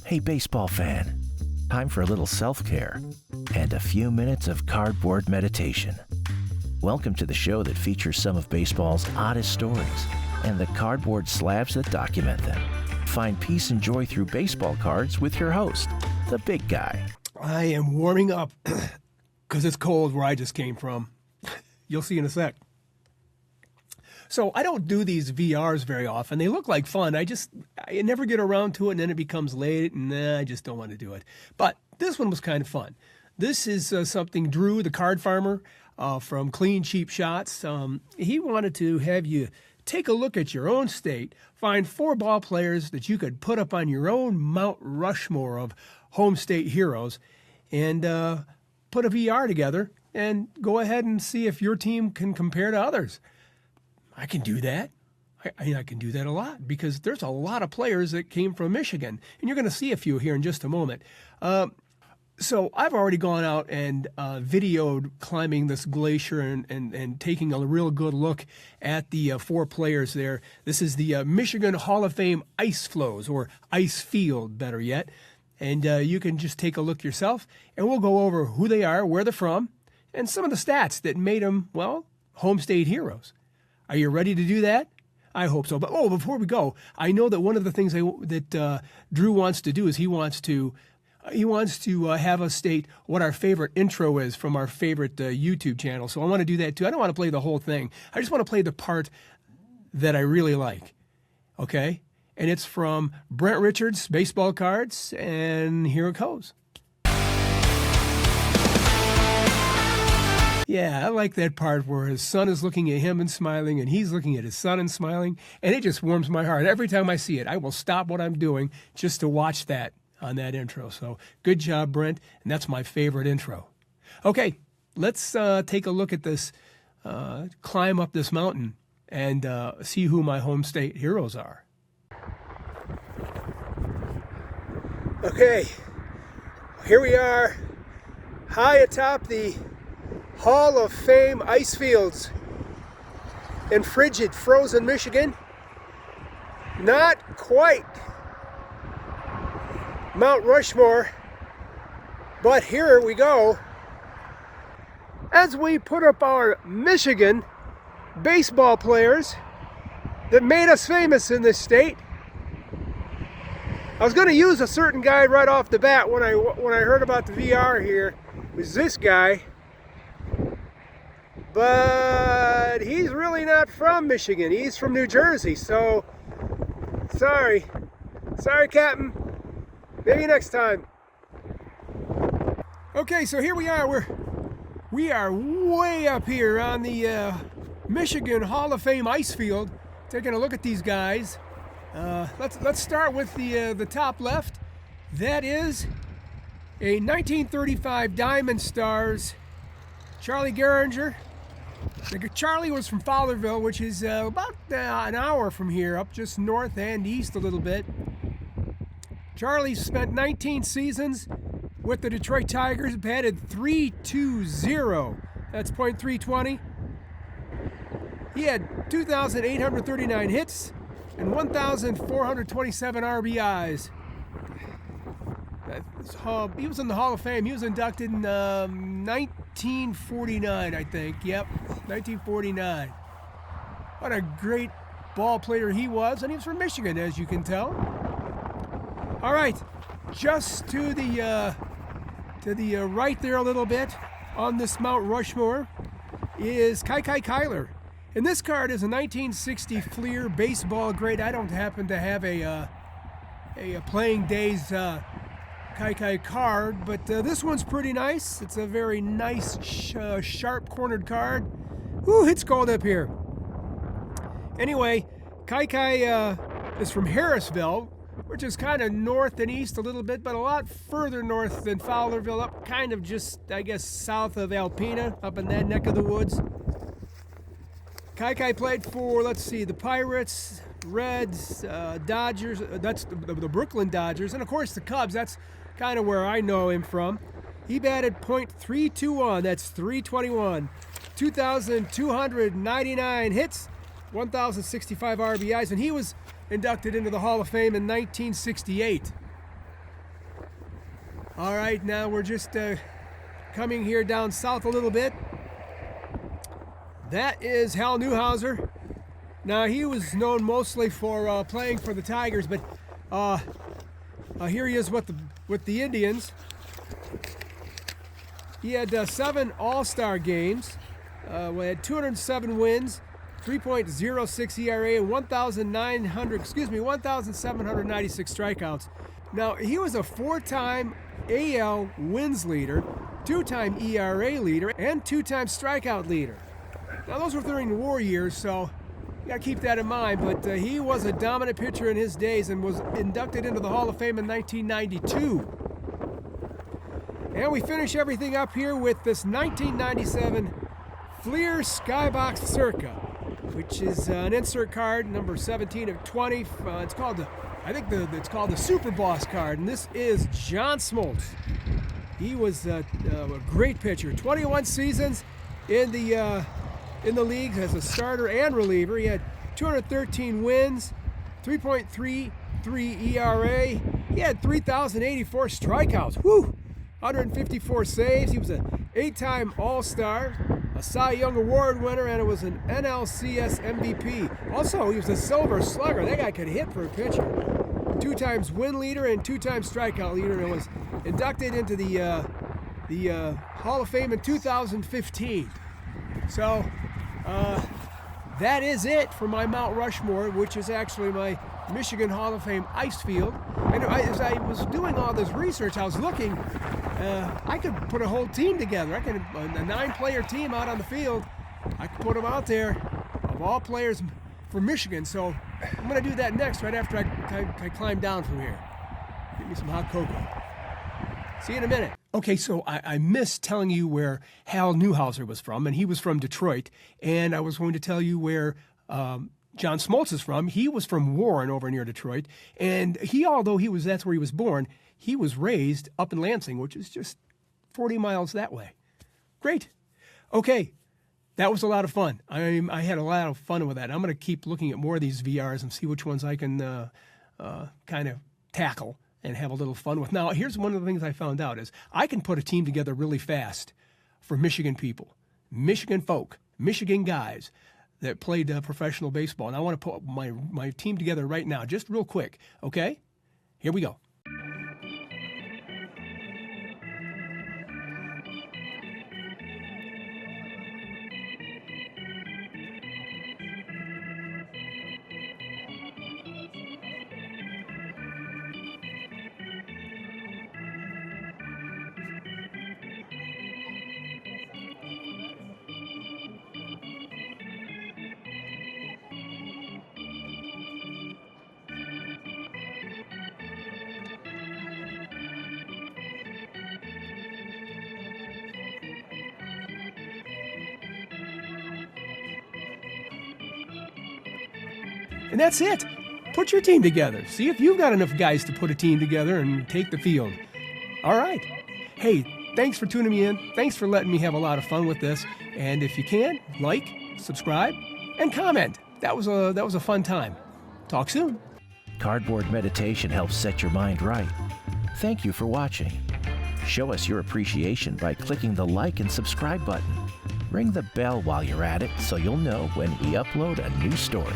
Hey, baseball fan, time for a little self-care and a few minutes of cardboard meditation. Welcome to the show that features some of baseball's oddest stories and the cardboard slabs that document them. Find peace and joy through baseball cards with your host, the big guy. I am warming up because it's cold where I just came from. You'll see in a sec. So I don't do these VRs very often. They look like fun. I never get around to it, and then it becomes late, and I just don't want to do it. But this one was kind of fun. This is something Drew, the card farmer from Clean Cheap Shots. He wanted to have you take a look at your own state, find 4 ball players that you could put up on your own Mount Rushmore of home state heroes, and put a VR together and go ahead and see if your team can compare to others. I can do that. I can do that a lot because there's a lot of players that came from Michigan, and you're going to see a few here in just a moment. So I've already gone out and videoed climbing this glacier and taking a real good look at the 4 players there. This is the Michigan Hall of Fame ice flows, or ice field, better yet. And you can just take a look yourself, and we'll go over who they are, where they're from, and some of the stats that made them, well, home state heroes. Are you ready to do that? I hope so. But before we go, I know that one of the things that Drew wants to do is he wants to have us state what our favorite intro is from our favorite YouTube channel. So I want to do that too. I don't want to play the whole thing. I just want to play the part that I really like. Okay? And it's from Brent Richards, Baseball Cards, and here it goes. Yeah, I like that part where his son is looking at him and smiling, and he's looking at his son and smiling, and it just warms my heart. Every time I see it, I will stop what I'm doing just to watch that on that intro. So good job, Brent, and that's my favorite intro. Okay, let's take a look at this, climb up this mountain, and see who my home state heroes are. Okay, here we are, high atop the Hall of Fame ice fields in frigid, frozen Michigan. Not quite Mount Rushmore, but here we go as we put up our Michigan baseball players that made us famous in this state. I was going to use a certain guy right off the bat when I heard about the VR here. It was this guy. But he's really not from Michigan. He's from New Jersey, so sorry, Captain. Maybe next time. Okay, so here we are. We are way up here on the Michigan Hall of Fame ice field, taking a look at these guys. Let's start with the top left. That is a 1935 Diamond Stars Charlie Gehringer. Charlie was from Fowlerville, which is about an hour from here, up just north and east a little bit. Charlie spent 19 seasons with the Detroit Tigers, batted .320. That's .320. He had 2,839 hits and 1,427 RBIs. He was in the Hall of Fame. He was inducted in 1949, I think. Yep, 1949. What a great ball player he was, and he was from Michigan, as you can tell. All right, just to the right there a little bit on this Mount Rushmore is Kai Kyler. And this card is a 1960 Fleer baseball grade. I don't happen to have a Playing Days Kai card, but this one's pretty nice. It's a very nice, sharp cornered card. Ooh, it's cold up here. Anyway, Kai is from Harrisville, which is kind of north and east a little bit, but a lot further north than Fowlerville, up kind of just, I guess, south of Alpena, up in that neck of the woods. Kai played for, let's see, the Pirates, Reds, Dodgers, that's the Brooklyn Dodgers, and of course the Cubs. That's kind of where I know him from. He batted .321, that's 321. 2,299 hits, 1,065 RBIs, and he was inducted into the Hall of Fame in 1968. All right, now we're just coming here down south a little bit. That is Hal Newhouser. Now, he was known mostly for playing for the Tigers, but here he is with the Indians. He had 7 All-Star games. We had 207 wins, 3.06 ERA, and 1,796 strikeouts. Now, he was a 4-time AL wins leader, 2-time ERA leader, and 2-time strikeout leader. Now, those were during the war years, so you got to keep that in mind, but he was a dominant pitcher in his days and was inducted into the Hall of Fame in 1992. And we finish everything up here with this 1997 Fleer Skybox Circa, which is an insert card, number 17 of 20. It's called it's called the Super Boss card, and this is John Smoltz. He was a great pitcher. 21 seasons in the league as a starter and reliever. He had 213 wins, 3.33 ERA. He had 3,084 strikeouts. Whew! 154 saves. He was an 8-time All-Star, a Cy Young Award winner, and it was an NLCS MVP. Also, he was a Silver Slugger. That guy could hit for a pitcher. 2 times win leader and 2 times strikeout leader, and was inducted into the Hall of Fame in 2015. So, that is it for my Mount Rushmore, which is actually my Michigan Hall of Fame ice field. And as I was doing all this research, I was looking, I could put a whole team together. A 9-player team out on the field. I could put them out there of all players for Michigan. So I'm going to do that next, right after I climb down from here. Get me some hot cocoa. See you in a minute. Okay, so I missed telling you where Hal Newhouser was from, and he was from Detroit. And I was going to tell you where John Smoltz is from. He was from Warren over near Detroit. And that's where he was born, he was raised up in Lansing, which is just 40 miles that way. Great. Okay, that was a lot of fun. I had a lot of fun with that. I'm going to keep looking at more of these VRs and see which ones I can kind of tackle and have a little fun with. Now, here's one of the things I found out is I can put a team together really fast for Michigan people, Michigan folk, Michigan guys that played professional baseball. And I want to put my team together right now, just real quick, okay? Here we go. And that's it. Put your team together. See if you've got enough guys to put a team together and take the field. All right. Hey, thanks for tuning me in. Thanks for letting me have a lot of fun with this. And if you can, like, subscribe, and comment. That was a fun time. Talk soon. Cardboard meditation helps set your mind right. Thank you for watching. Show us your appreciation by clicking the like and subscribe button. Ring the bell while you're at it so you'll know when we upload a new story.